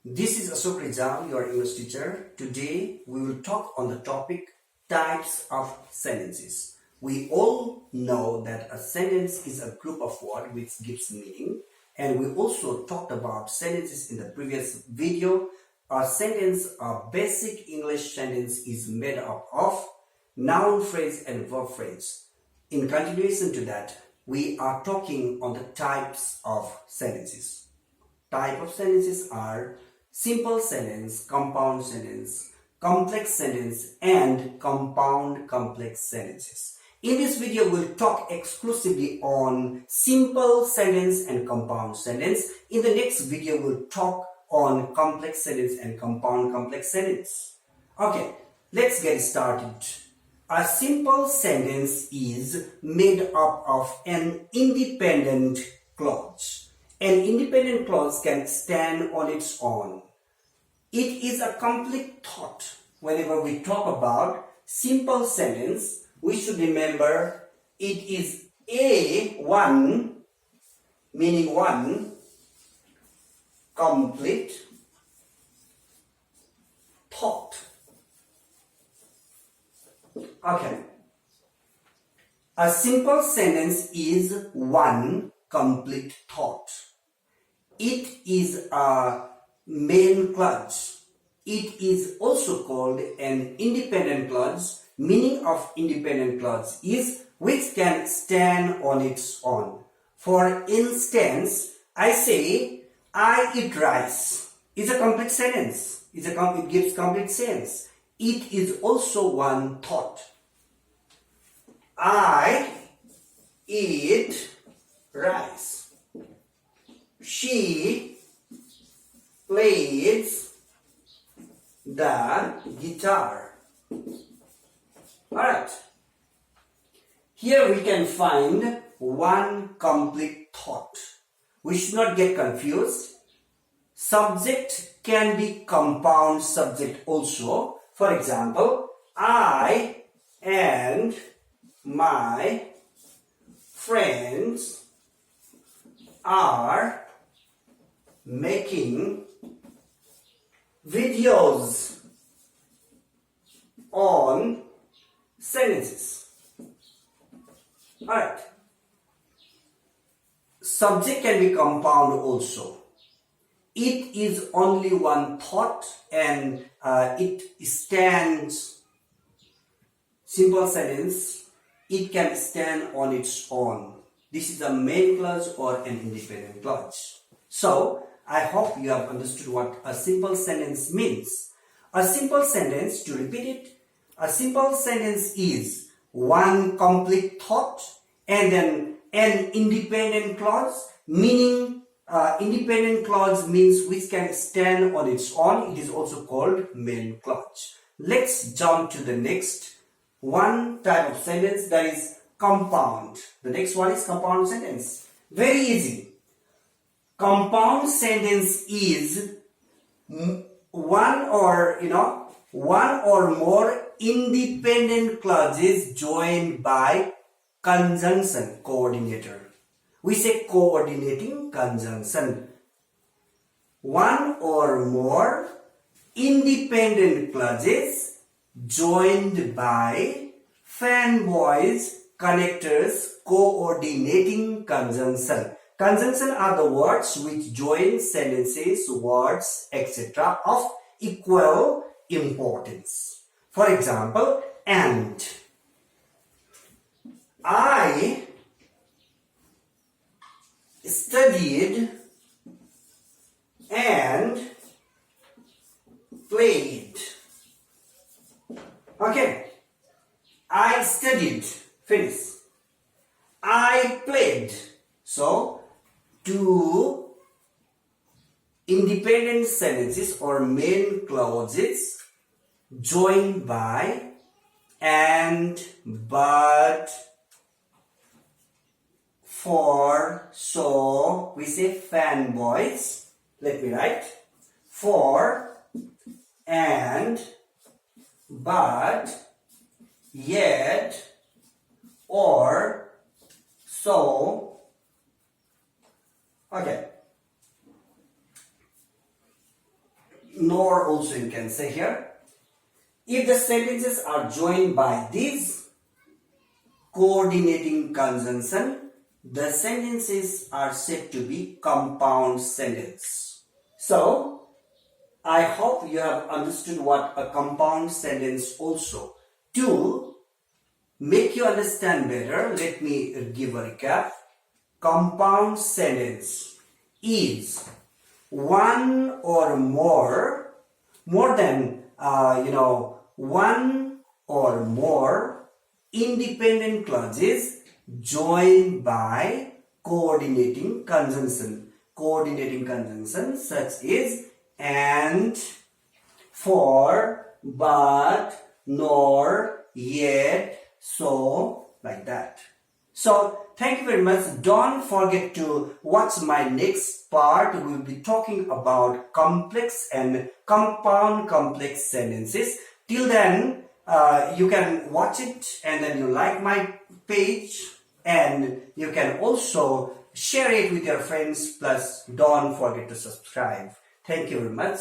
This is Ashok Rizal, your English teacher. Today we will talk on the topic types of sentences. We all know that a sentence is a group of words which gives meaning, and we also talked about sentences in the previous video. A sentence, a basic English sentence, is made up of noun phrase and verb phrase. In continuation to that, we are talking on the types of sentences. Type of sentences are simple sentence, compound sentence, complex sentence, and compound complex sentences. In this video, we'll talk exclusively on simple sentence and compound sentence. In the next video, we'll talk on complex sentence and compound complex sentence. Okay, let's get started. A simple sentence is made up of an independent clause. An independent clause can stand on its own. It is a complete thought. Whenever we talk about simple sentence, we should remember it is one, meaning one, complete thought. Okay. A simple sentence is one complete thought. It is a main clause. It is also called an independent clause. Meaning of independent clause is which can stand on its own. For instance, I say, I eat rice. It's a complete sentence. It gives complete sense. It is also one thought. I eat rice. She plays the guitar. Alright. Here we can find one complete thought. We should not get confused. Subject can be compound subject also. For example, I and my friends are making videos on sentences. Alright. Subject can be compound also. It is only one thought and it stands, simple sentence, it can stand on its own. This is a main clause or an independent clause. So, I hope you have understood what a simple sentence means. A simple sentence, to repeat it, a simple sentence is one complete thought and then an independent clause, meaning independent clause means which can stand on its own. It is also called main clause. Let's jump to the next one type of sentence, that is compound. The next one is compound sentence. Very easy. Compound sentence is one or more independent clauses joined by conjunction, coordinator. We say coordinating conjunction. One or more independent clauses joined by fanboys, connectors, coordinating conjunction. Conjunction are the words which join sentences, words, etc. of equal importance. For example, and. I studied and played. Okay. I studied. Finish. I played. So, two independent sentences or main clauses joined by and, but, for, so, we say fanboys. Let me write. For, and, but, yet, or, so. Okay. nor also you can say here. If the sentences are joined by these coordinating conjunction, the sentences are said to be compound sentence. So, I hope you have understood what a compound sentence also. To make you understand better, let me give a recap. Compound sentence is one or more than one or more independent clauses joined by coordinating conjunction. Coordinating conjunction such as and, for, but, nor, yet, so, like that. So, thank you very much. Don't forget to watch my next part. We will be talking about complex and compound complex sentences. Till then, you can watch it and then you like my page and you can also share it with your friends. Plus, don't forget to subscribe. Thank you very much.